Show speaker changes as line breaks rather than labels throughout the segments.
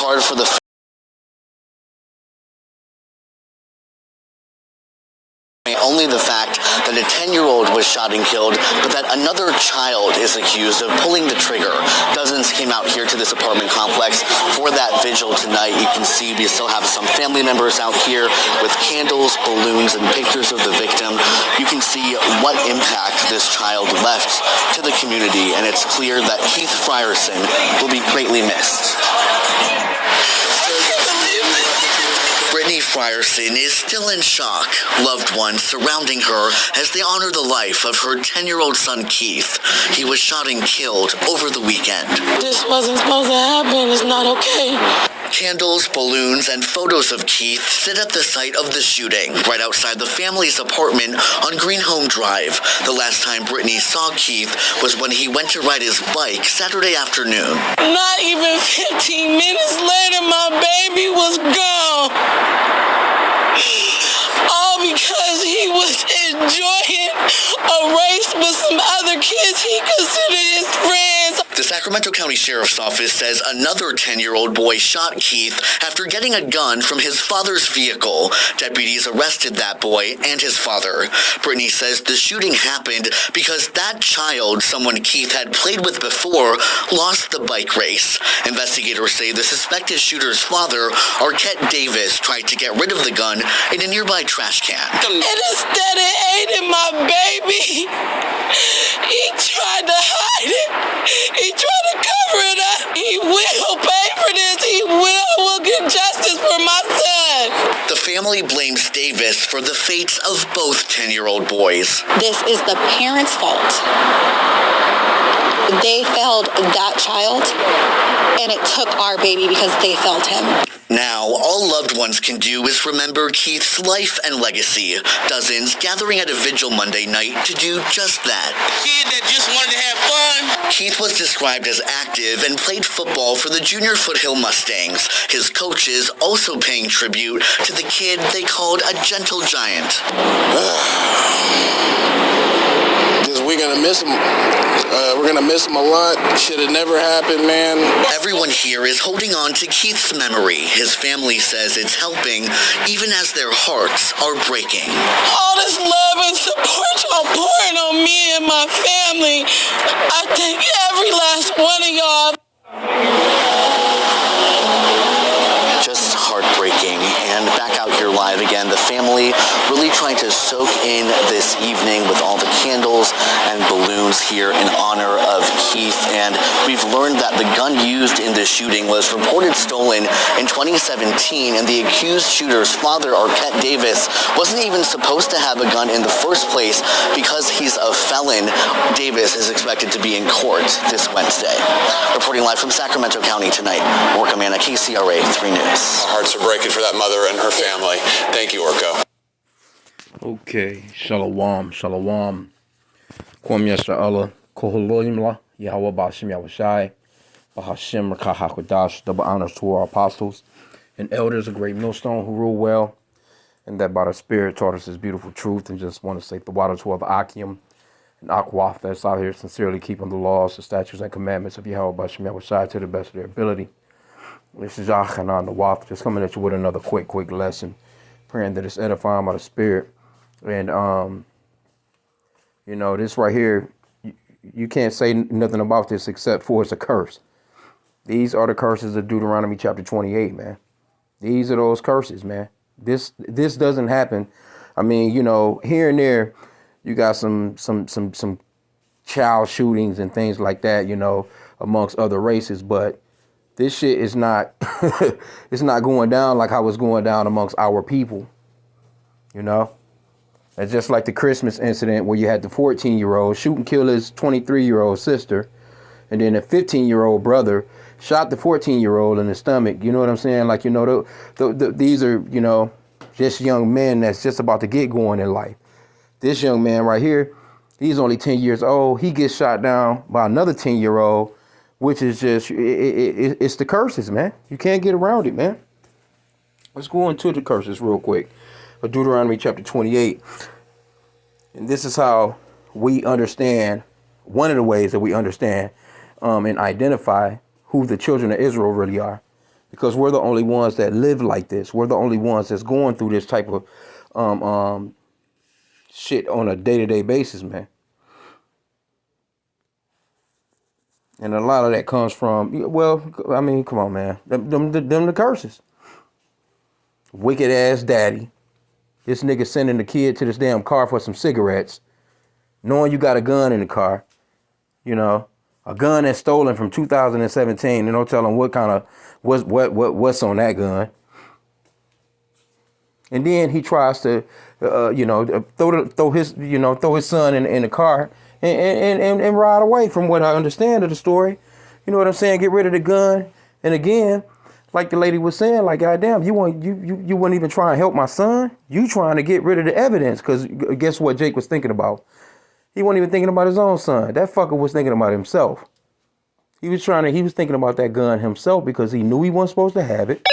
hard for the only the fact that a 10-year-old was shot and killed, but that another child is accused of pulling the trigger. Dozens came out here to this apartment complex for that vigil tonight. You can see we still have some family members out here with candles, balloons, and pictures of the victim. You can see what impact this child left to the community, and it's clear that Keith Frierson will be greatly missed. Frierson is still in shock. Loved ones surrounding her as they honor the life of her 10-year-old son, Keith. He was shot and killed over the weekend.
This wasn't supposed to happen. It's not okay.
Candles, balloons, and photos of Keith sit at the site of the shooting, right outside the family's apartment on Green Home Drive. The last time Brittany saw Keith was when he went to ride his bike Saturday afternoon.
Not even 15 minutes later, my baby was gone. All because he was enjoying a race with some other kids he considered his friends.
The Sacramento County Sheriff's Office says another 10-year-old boy shot Keith after getting a gun from his father's vehicle. Deputies arrested that boy and his father. Brittany says the shooting happened because that child, someone Keith had played with before, lost the bike race. Investigators say the suspected shooter's father, Arquette Davis, tried to get rid of the gun in a nearby trash can.
And instead of aiding my baby, he tried to hide it. He tried to cover it up. He will pay for this. He will get justice for my son.
The family blames Davis for the fates of both 10-year-old boys.
This is the parents' fault. They failed that child, and it took our baby because they failed him.
Now, all loved ones can do is remember Keith's life and legacy. Dozens gathering at a vigil Monday night to do just that.
Kid that just wanted to have fun.
Keith was described as active and played football for the Junior Foothill Mustangs. His coaches also paying tribute to the kid they called a gentle giant.
We're gonna miss him. We're gonna miss him a lot. Should have never happened, man.
Everyone here is holding on to Keith's memory. His family says it's helping, even as their hearts are breaking.
All this love and support y'all pouring on me and my family, I thank every last one of y'all.
Just heartbreaking. And back out here live again, the family really trying to soak in this evening with all the candles and balloons here in honor of Keith. And we've learned that the gun used in this shooting was reported stolen in 2017, and the accused shooter's father, Arquette Davis, wasn't even supposed to have a gun in the first place because he's a felon. Davis is expected to be in court this Wednesday. Reporting live from Sacramento County tonight, Orca Manna, KCRA 3 News.
Our hearts are breaking for that mother and her family. Thank you, Orko.
Okay, shalom, shalom. Kwam Yasha Allah, Koholoimla, Yahweh Bashim Yahushai, Bahashim Rakahakodash, double honors to our apostles and elders, a great millstone who rule well, and that by the Spirit taught us his beautiful truth. And just want to say the water to all the H.I.M and Akwaf that's out here sincerely keeping the laws, the statutes, and commandments of Yahweh Bashim Yahushai to the best of their ability. This is Yachanan the Waf, just coming at you with another quick lesson, praying that it's edifying by the Spirit. And you know, this right here, you can't say nothing about this except for it's a curse. These are the curses of Deuteronomy chapter 28, man. These are those curses, man. This doesn't happen. I mean, you know, here and there, you got some child shootings and things like that, you know, amongst other races, but this shit is not, it's not going down like how it's going down amongst our people, you know? It's just like the Christmas incident where you had the 14-year-old shoot and kill his 23-year-old sister, and then a 15-year-old brother shot the 14-year-old in the stomach. You know what I'm saying? Like, you know, these are, you know, just young men that's just about to get going in life. This young man right here, he's only 10 years old. He gets shot down by another 10-year-old, which is just, it's the curses, man. You can't get around it, man. Let's go into the curses real quick. Deuteronomy chapter 28. And this is how we understand, one of the ways that we understand and identify who the children of Israel really are. because we're the only ones that live like this. We're the only ones that's going through this type of shit on a day-to-day basis, man. And a lot of that comes from, well, I mean, come on, man. Them the curses. Wicked ass daddy. This nigga sending the kid to this damn car for some cigarettes, knowing you got a gun in the car. You know, a gun that's stolen from 2017. And don't tell him what kind of what's on that gun. And then he tries to, throw his son in the car and ride away. From what I understand of the story, you know what I'm saying? Get rid of the gun. And again, like the lady was saying, like, goddamn, you wouldn't even try and help my son. You trying to get rid of the evidence, because guess what Jake was thinking about? He wasn't even thinking about his own son. That fucker was thinking about himself. He was thinking about that gun himself because he knew he wasn't supposed to have it.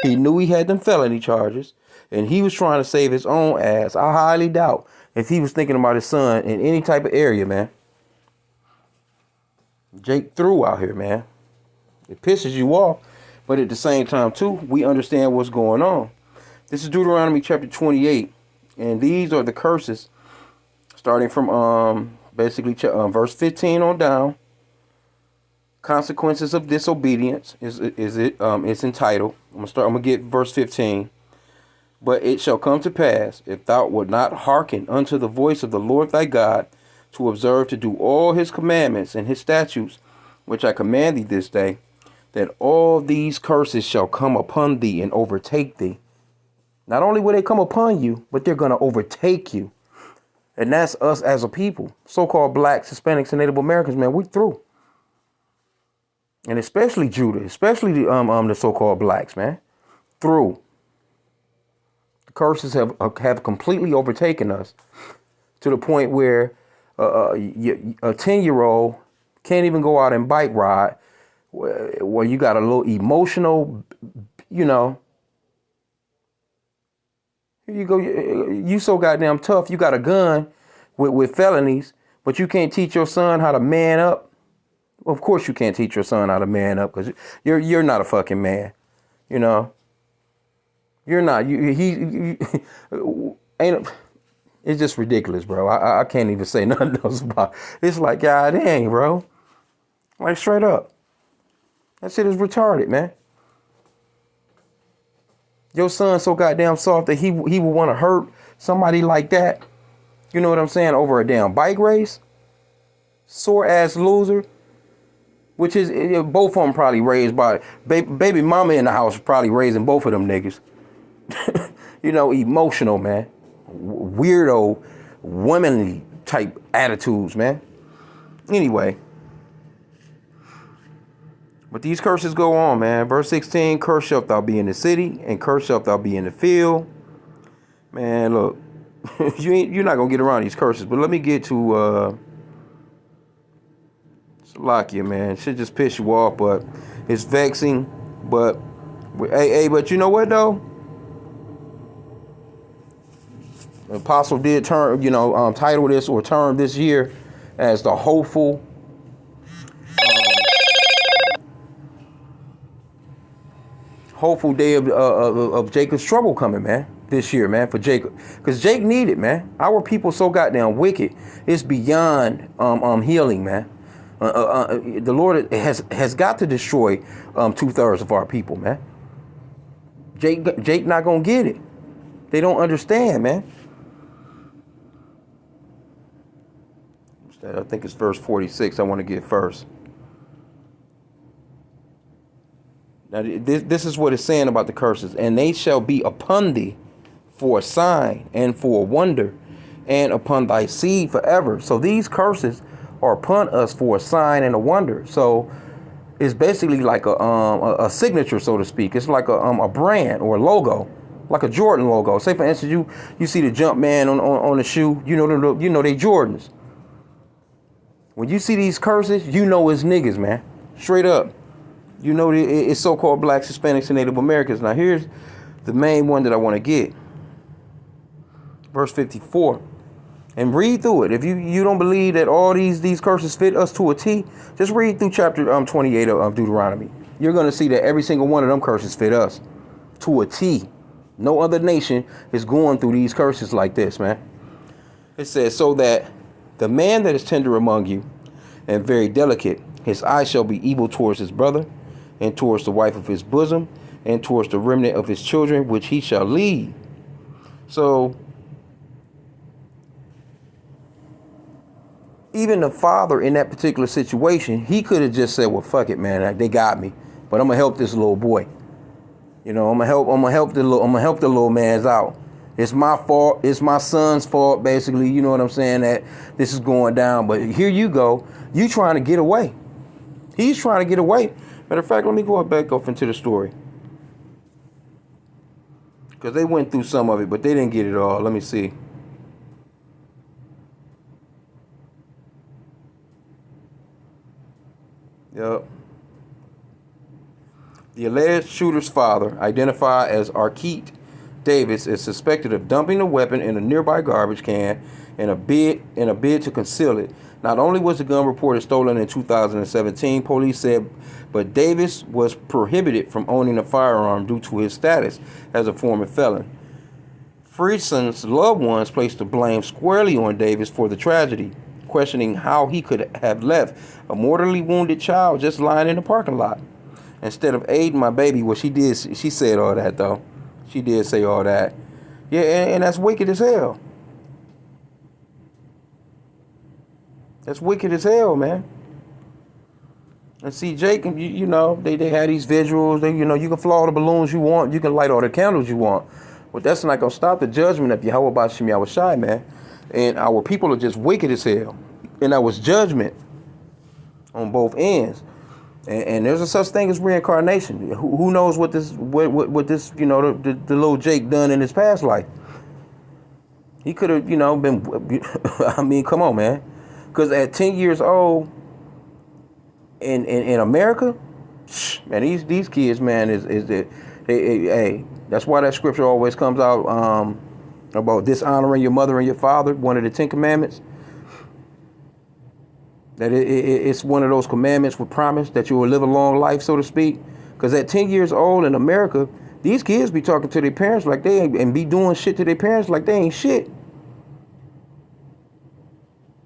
He knew he had them felony charges, and he was trying to save his own ass. I highly doubt if he was thinking about his son in any type of area, man. Jake threw out here, man. It pisses you off, but at the same time, too, we understand what's going on. This is Deuteronomy chapter 28, and these are the curses starting from basically verse 15 on down. Consequences of disobedience it's entitled. I'm gonna get verse 15. But it shall come to pass, if thou wilt not hearken unto the voice of the Lord thy God, to observe to do all his commandments and his statutes, which I command thee this day, that all these curses shall come upon thee and overtake thee. Not only will they come upon you, but they're going to overtake you. And that's us as a people, so-called blacks, Hispanics, and Native Americans, man. We through. And especially Judah, especially the so-called blacks, man. Through. The curses have completely overtaken us to the point where a 10-year-old can't even go out and bike ride, where you got a little emotional, here you go, you so goddamn tough, you got a gun with felonies, but you can't teach your son how to man up. Of course you can't teach your son how to man up, because you're not a fucking man, You're not. He ain't. It's just ridiculous, bro. I can't even say nothing else about it. It's like, God dang, bro. Like, straight up. That shit is retarded, man. Your son's so goddamn soft that he would want to hurt somebody like that. You know what I'm saying? Over a damn bike race. Sore ass loser. Which is, both of them probably raised by, baby mama in the house probably raising both of them niggas. Emotional, man. Weirdo, womanly type attitudes, man. Anyway. But these curses go on, man. Verse 16, cursed shalt thou be in the city, and cursed shalt thou be in the field. Man, look. You're not going to get around these curses. But let me get to Salakia, man. Should just piss you off, but it's vexing. But, but you know what, though? The Apostle did title this or term this year as the hopeful day of Jacob's trouble coming, man. This year, man, for Jacob, because Jake needed, man. Our people so goddamn wicked. It's beyond healing, man. The Lord has got to destroy 2/3 of our people, man. Jake not gonna get it. They don't understand, man. I think it's verse 46 I want to get first. Now, this is what it's saying about the curses. And they shall be upon thee for a sign and for a wonder, and upon thy seed forever. So these curses are upon us for a sign and a wonder. So it's basically like a signature, so to speak. It's like a brand or a logo, like a Jordan logo. Say, for instance, you see the jump man on the shoe. You know they Jordans. When you see these curses, you know it's niggas, man. Straight up. It's so-called blacks, Hispanics, and Native Americans. Now, here's the main one that I want to get. Verse 54. And read through it. If you don't believe that all these curses fit us to a T, just read through chapter 28 of Deuteronomy. you're going to see that every single one of them curses fit us to a T. No other nation is going through these curses like this, man. It says, so that the man that is tender among you and very delicate, his eye shall be evil towards his brother, and towards the wife of his bosom, and towards the remnant of his children, which he shall lead. So, even the father in that particular situation, he could have just said, well, fuck it, man, they got me, but I'm gonna help this little boy. You know, I'm gonna help the little man's out. It's my fault. It's my son's fault, basically. You know what I'm saying? That this is going down. But here you go. You trying to get away. He's trying to get away. Matter of fact, let me go back off into the story. Because they went through some of it, but they didn't get it all. Let me see. Yep. The alleged shooter's father, identified as Keith Davis, is suspected of dumping the weapon in a nearby garbage can in a bid to conceal it. Not only was the gun reported stolen in 2017, police said, but Davis was prohibited from owning a firearm due to his status as a former felon. Frierson's loved ones placed the blame squarely on Davis for the tragedy, questioning how he could have left a mortally wounded child just lying in the parking lot. Instead of aiding my baby, well, she said all that, though. She did say all that. Yeah, and that's wicked as hell. That's wicked as hell, man. And see, Jake, you know, they had these visuals. They, you know, you can fly all the balloons you want. You can light all the candles you want. But that's not going to stop the judgment of Yahweh H.I.M, man. And our people are just wicked as hell. And that was judgment on both ends. And there's a such thing as reincarnation. Who knows what this, you know, the little Jake done in his past life? He could have, you know, been. I mean, come on, man. Because at 10 years old, in America, man, these kids, man, hey, that's why that scripture always comes out about dishonoring your mother and your father, one of the 10 commandments. That it's one of those commandments with promise that you will live a long life, so to speak. Because at 10 years old in America, these kids be talking to their parents like they ain't, and be doing shit to their parents like they ain't shit.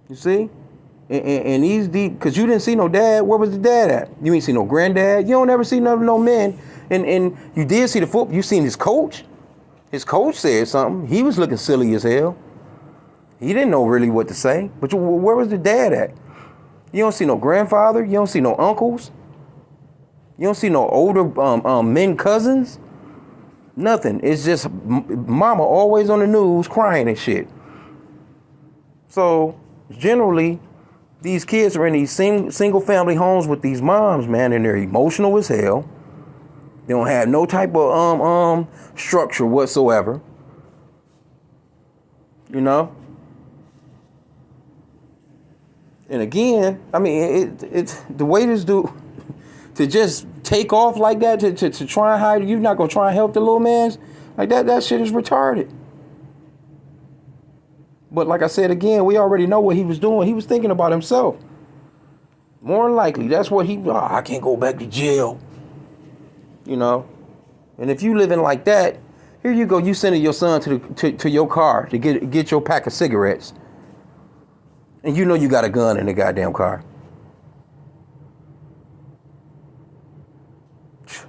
You see? And these deep, because you didn't see no dad. Where was the dad at? You ain't see no granddad. You don't ever see no men. And you did see the football. You seen his coach. His coach said something. He was looking silly as hell. He didn't know really what to say. But where was the dad at? You don't see no grandfather. You don't see no uncles. You don't see no older men cousins. Nothing. It's just mama always on the news crying and shit. So generally, these kids are in these single family homes with these moms, man, and they're emotional as hell. They don't have no type of structure whatsoever. You know? And again, I mean, it's the way this dude to just take off like that to try and hide. You're not gonna try and help the little man like that. That shit is retarded. But like I said again, we already know what he was doing. He was thinking about himself. More than likely, that's what I can't go back to jail. You know, and if you living like that, here you go. You sending your son to your car to get your pack of cigarettes. And you know you got a gun in the goddamn car.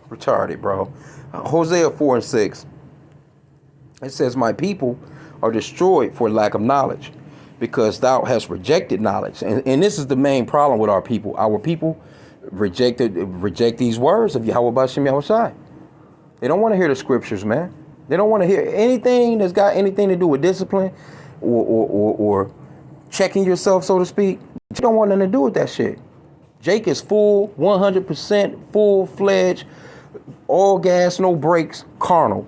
Retarded, bro. Hosea 4:6. It says, my people are destroyed for lack of knowledge, because thou hast rejected knowledge. And this is the main problem with our people. Our people reject these words of Yahweh Bashem Yahushai. They don't want to hear the scriptures, man. They don't want to hear anything that's got anything to do with discipline or checking yourself, so to speak. You don't want nothing to do with that shit. Jake is full, 100% full-fledged, all gas, no brakes, carnal.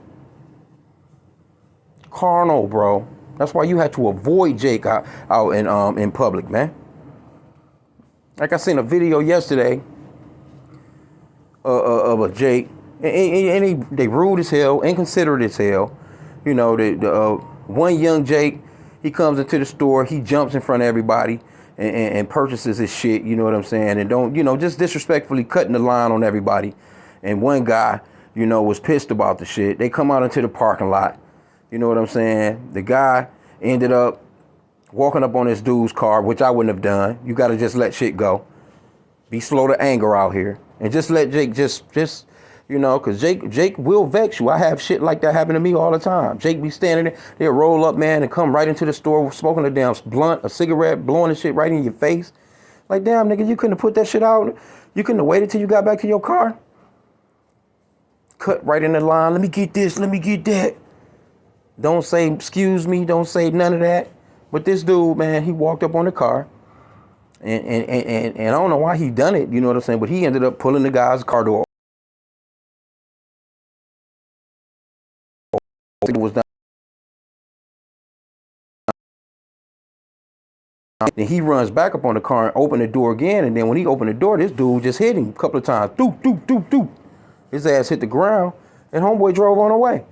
Carnal, bro. That's why you had to avoid Jake out in public, man. Like I seen a video yesterday of a Jake, and they rude as hell, inconsiderate as hell. You know, the one young Jake, he comes into the store, he jumps in front of everybody. and purchases his shit, you know what I'm saying, and don't, just disrespectfully cutting the line on everybody. And one guy, was pissed about the shit. They come out into the parking lot, you know what I'm saying. The guy ended up walking up on this dude's car, which I wouldn't have done. You got to just let shit go. Be slow to anger out here, and just let Jake just because Jake will vex you. I have shit like that happen to me all the time. Jake be standing there, they'll roll up, man, and come right into the store smoking a damn blunt, a cigarette, blowing the shit right in your face. Like, damn, nigga, you couldn't have put that shit out. You couldn't have waited till you got back to your car. Cut right in the line. Let me get this. Let me get that. Don't say excuse me. Don't say none of that. But this dude, man, he walked up on the car. And I don't know why he done it, you know what I'm saying? But he ended up pulling the guy's car door. It was done. And he runs back up on the car and open the door again. And then when he opened the door, this dude just hit him a couple of times. Doop, doop, doop, doop. His ass hit the ground, and homeboy drove on away.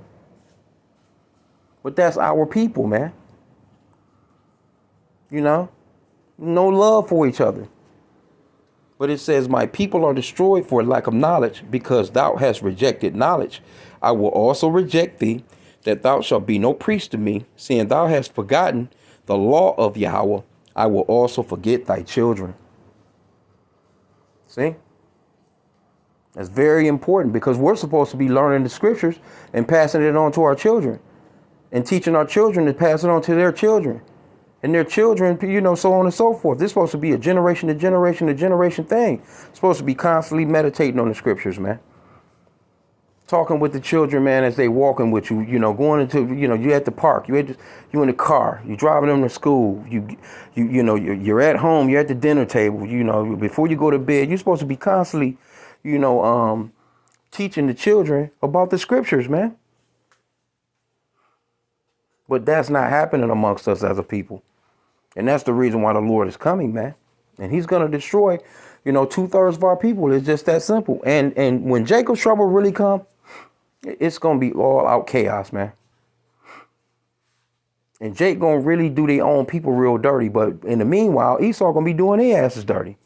But that's our people, man. No love for each other. But it says, my people are destroyed for lack of knowledge, because thou hast rejected knowledge. I will also reject thee, that thou shalt be no priest to me, seeing thou hast forgotten the law of Yahweh. I will also forget thy children. See? That's very important, because we're supposed to be learning the scriptures and passing it on to our children, and teaching our children to pass it on to their children and their children, so on and so forth. This is supposed to be a generation to generation to generation thing. It's supposed to be constantly meditating on the scriptures, man. Talking with the children, man, as they walking with you, going into, you at the park, you in the car, you driving them to school, you're at home, you're at the dinner table, before you go to bed, you're supposed to be constantly, teaching the children about the scriptures, man. But that's not happening amongst us as a people. And that's the reason why the Lord is coming, man. And he's going to destroy, 2/3 of our people. It's just that simple. And when Jacob's trouble really come, it's going to be all out chaos, man. And Jake going to really do their own people real dirty. But in the meanwhile, Esau going to be doing their asses dirty.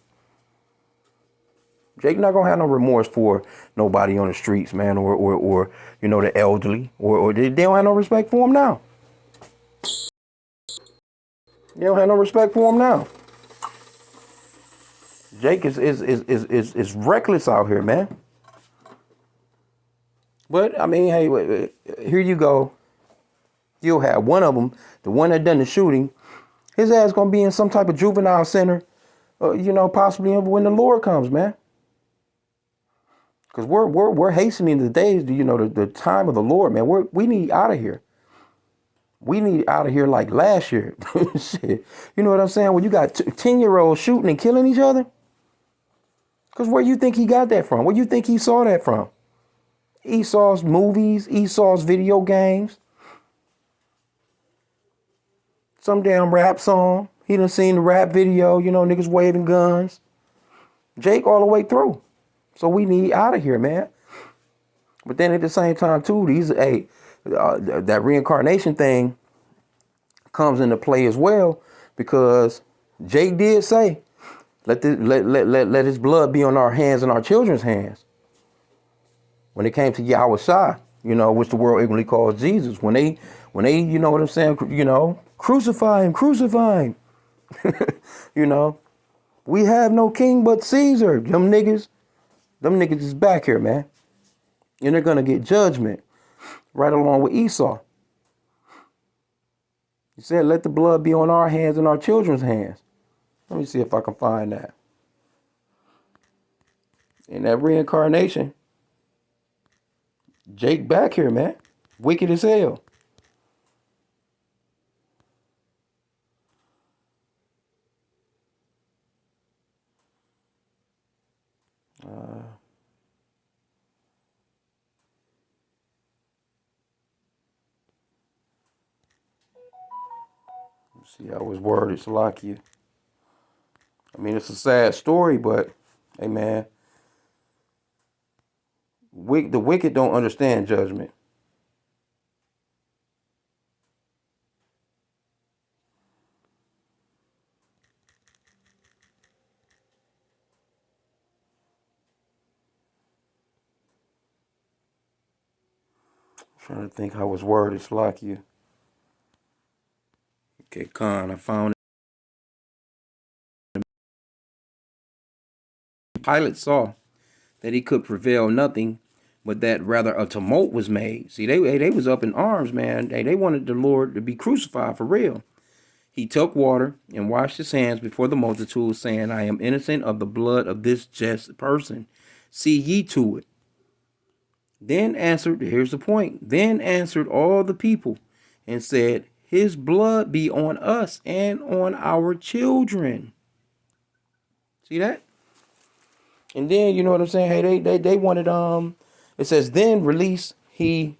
Jake not going to have no remorse for nobody on the streets, man, or the elderly, or they don't have no respect for him now. They don't have no respect for him now. Jake is reckless out here, man. But I mean, hey, here you go. You'll have one of them, the one that done the shooting. His ass gonna be in some type of juvenile center, possibly when the Lord comes, man. Because we're hastening the days, the time of the Lord, man. We need out of here. We need out of here like last year. Shit. You know what I'm saying? When you got 10-year-olds shooting and killing each other. Because where you think he got that from? Where you think he saw that from? Esau's movies, Esau's video games. Some damn rap song. He done seen the rap video, niggas waving guns. Jake all the way through. So we need out of here, man. But then at the same time, too, that reincarnation thing comes into play as well, because Jake did say, let his blood be on our hands and our children's hands. When it came to Yahweh Shai, which the world ignorantly calls Jesus, when they, you know what I'm saying, crucify him. We have no king but Caesar. Them niggas is back here, man. And they're going to get judgment right along with Esau. He said, let the blood be on our hands and our children's hands. Let me see if I can find that. In that reincarnation, Jake back here, man. Wicked as hell. Let's see how it was worded, Salakia. I mean, it's a sad story, but hey, man, the wicked don't understand judgment. Trying to think how it's worded. It's like you. Okay, Khan, I found it. Pilate saw that he could prevail nothing, but that rather a tumult was made. See, they was up in arms, man. They wanted the Lord to be crucified for real. He took water and washed his hands before the multitude, saying, I am innocent of the blood of this just person. See ye to it. Then answered, here's the point, then answered all the people and said, his blood be on us and on our children. See that? And then, you know what I'm saying? Hey, they wanted, it says, then release he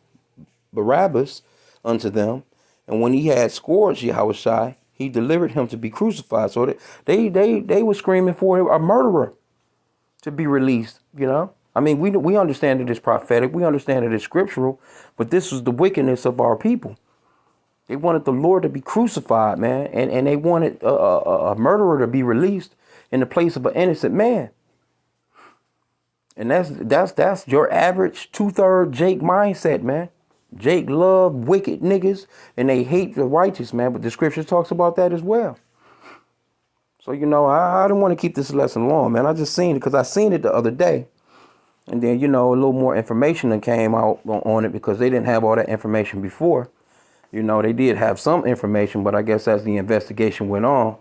Barabbas unto them. And when he had scourged Yahushua, he delivered him to be crucified. So they were screaming for a murderer to be released, you know? I mean, we understand that it's prophetic. We understand that it's scriptural. But this was the wickedness of our people. They wanted the Lord to be crucified, man. And they wanted a murderer to be released in the place of an innocent man. And that's your average 2/3 Jake mindset, man. Jake love wicked niggas and they hate the righteous, man. But the scripture talks about that as well. So, you know, I don't want to keep this lesson long, man. I just seen it because I seen it the other day. And then, you know, a little more information that came out on it because they didn't have all that information before. You know, they did have some information, but I guess as the investigation went on,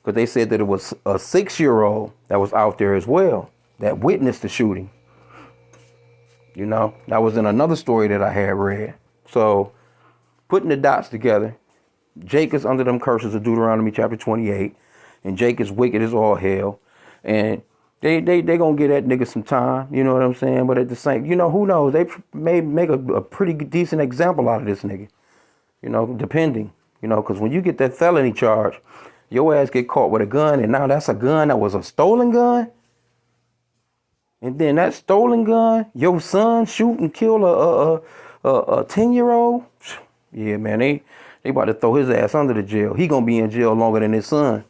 because they said that it was a 6-year-old that was out there as well that witnessed the shooting. You know, that was in another story that I had read. So putting the dots together, Jake is under them curses of Deuteronomy chapter 28, and Jake is wicked as all hell. And they gonna get that nigga some time, you know what I'm saying? But at the same, you know, who knows? They may make a pretty decent example out of this nigga, you know, depending, you know, because when you get that felony charge, your ass get caught with a gun, and now that's a gun that was a stolen gun. And then that stolen gun, your son shoot and kill a 10-year-old. Yeah, man, they about to throw his ass under the jail. He gonna be in jail longer than his son.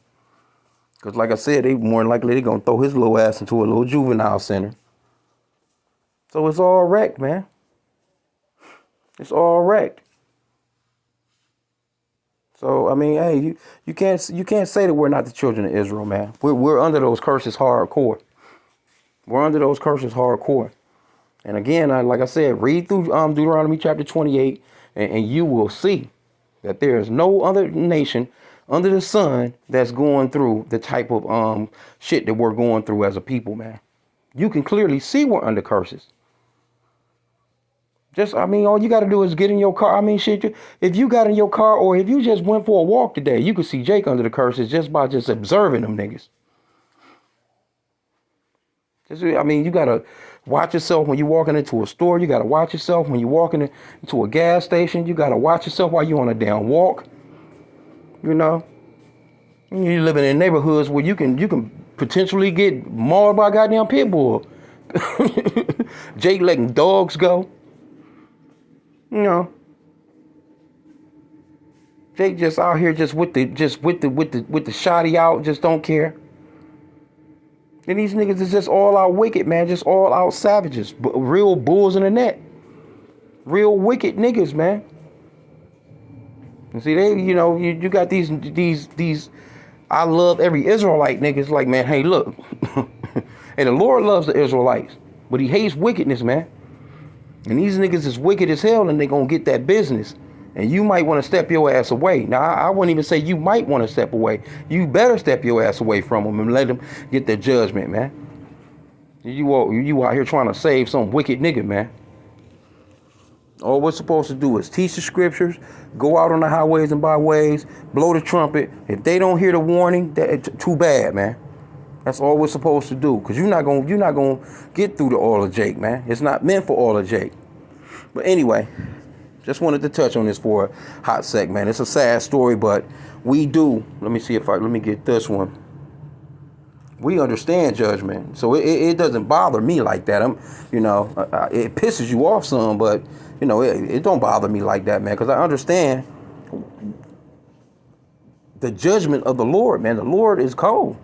Because like I said, they more than likely they gonna throw his little ass into a little juvenile center. So it's all wrecked, man. It's all wrecked. So I mean, hey, you can't say that we're not the children of Israel, man. We're under those curses hardcore. We're under those curses hardcore. And again, like I said, read through Deuteronomy chapter 28, and you will see that there is no other nation under the sun that's going through the type of shit that we're going through as a people, man. You can clearly see we're under curses. Just, I mean, all you got to do is get in your car. I mean, shit, if you got in your car or if you just went for a walk today, you could see Jake under the curses just by just observing them niggas. I mean, you got to watch yourself when you're walking into a store. You got to watch yourself when you're walking into a gas station. You got to watch yourself while you're on a damn walk. You know, you're living in neighborhoods where you can potentially get mauled by a goddamn pit bull. Jake letting dogs go. You know, Jake just out here just with the shotty out, just don't care. And these niggas is just all out wicked, man. Just all out savages. Real bulls in the net. Real wicked niggas, man. And see, they, you know, you got these I love every Israelite niggas like, man, hey, look. Hey, the Lord loves the Israelites, but he hates wickedness, man. And these niggas is wicked as hell, and they gonna get that business. And you might want to step your ass away. Now, I wouldn't even say you might want to step away. You better step your ass away from them and let them get their judgment, man. You out here trying to save some wicked nigga, man. All we're supposed to do is teach the scriptures, go out on the highways and byways, blow the trumpet. If they don't hear the warning, too bad, man. That's all we're supposed to do. Because you're not gonna get through to all of Jake, man. It's not meant for all of Jake. But anyway, just wanted to touch on this for a hot sec, man. It's a sad story, but we do. Let me get this one. We understand judgment, so it doesn't bother me like that. It pisses you off some, but you know, it don't bother me like that, man, because I understand the judgment of the Lord, man. The Lord is cold.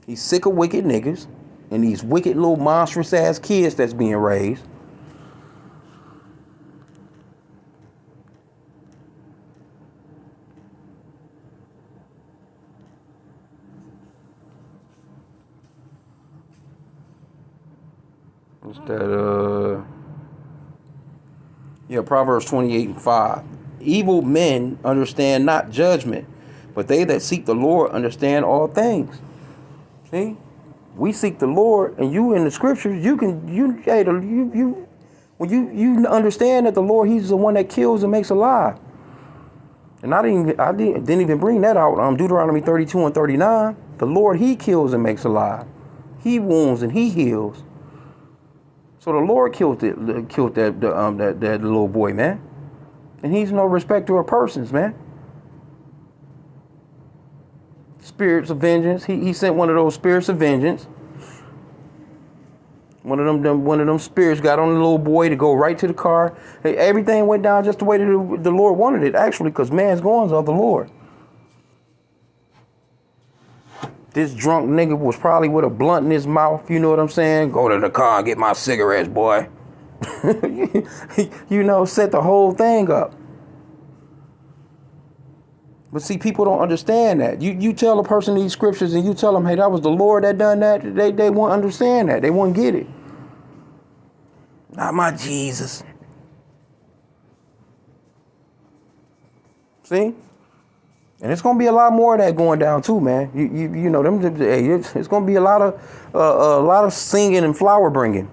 He's sick of wicked niggas and these wicked little monstrous ass kids that's being raised. What's that? Yeah, Proverbs 28:5. Evil men understand not judgment, but they that seek the Lord understand all things. See, we seek the Lord, and you in the scriptures, when you understand that the Lord, He's the one that kills and makes alive. And I didn't even bring that out. Deuteronomy 32:39. The Lord, He kills and makes alive. He wounds and He heals. So the Lord killed that little boy, man. And He's no respecter of persons, man. Spirits of vengeance. He sent one of those spirits of vengeance. One of them spirits got on the little boy to go right to the car. Hey, everything went down just the way that the Lord wanted it, actually, because man's goings of the Lord. This drunk nigga was probably with a blunt in his mouth. You know what I'm saying? Go to the car and get my cigarettes, boy. Set the whole thing up. But see, people don't understand that. You tell a person these scriptures and you tell them, hey, that was the Lord that done that. They won't understand that. They won't get it. Not my Jesus. See? And it's gonna be a lot more of that going down too, man. It's gonna be a lot of singing and flower bringing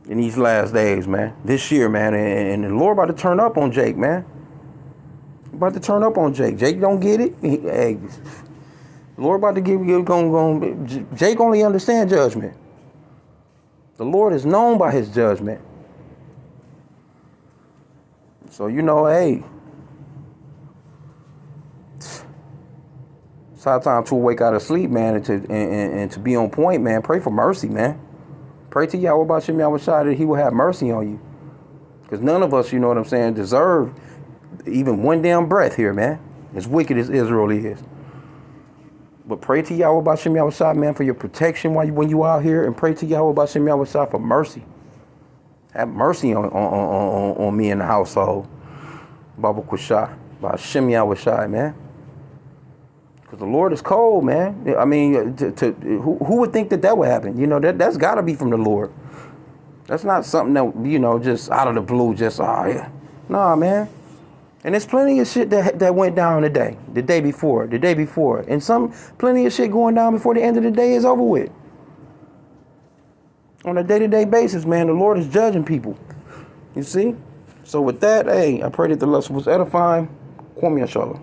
in these last days, man. This year, man, and the Lord about to turn up on Jake, man. About to turn up on Jake. Jake don't get it. The Lord about to Jake only understand judgment. The Lord is known by His judgment. So hey. It's high time to wake out of sleep, man, and to be on point, man. Pray for mercy, man. Pray to Yahweh B'Shem Yahweh Shai that He will have mercy on you. Because none of us, you know what I'm saying, deserve even one damn breath here, man. As wicked as Israel is. But pray to Yahweh B'Shem Yahweh Shai, man, for your protection when you out here. And pray to Yahweh B'Shem Yahweh Shai for mercy. Have mercy on me and the household. Baba Kushai. B'Shem Yahweh Shai, man. Because the Lord is cold, man. I mean, who would think that would happen? That's got to be from the Lord. That's not something that, just out of the blue, just, yeah. Nah, man. And there's plenty of shit that went down today, the day before. And plenty of shit going down before the end of the day is over with. On a day-to-day basis, man, the Lord is judging people. You see? So with that, hey, I pray that the lesson was edifying. Kwame Yashala.